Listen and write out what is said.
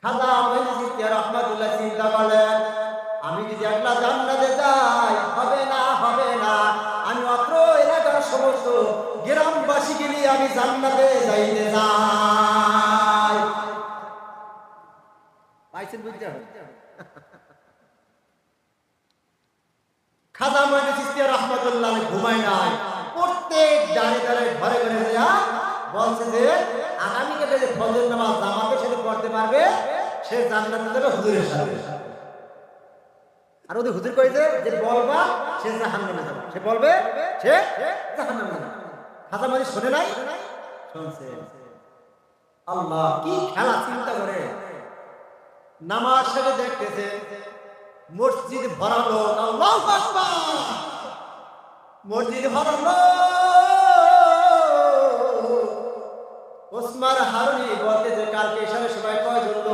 খাজা মঈন চিশতি রাহমাতুল্লাহ চিন্তা করলেন, আমি যদি একলা জান্নাতে যাই হবে না, আমি অত্র এলাকার সমস্ত গ্রামবাসীকে নিয়ে আমি জান্নাতে যাইতে চাই। পাইছেন বুঝতে হবে। খাজা মঈন চিশতি রাহমাতুল্লাহ ঘুমায় নাই, প্রত্যেক ঘরে ঘরে যা বলছে যে আগামীকালে যে ফজর নামাজ জামাতের সাথে পড়তে পারবে সে জান্নাতে যাবে হুজুরের সাথে। আর ওদের হুজুর কইছে যে বলবা সে জাহান্নামে যাবে, সে বলবে সে জাহান্নামে যাবে। খাজা মঈন শুনে নাই, শুনছে। আল্লাহ কি খেলা চিন্তা করে, নামাজ শেষে দেখতেছে মসজিদ ভরা লোক, আল্লাহু আকবার, মসজিদ ভরা লোক। ওসমান হারুনি বলতে যে কালকে এশারের সময়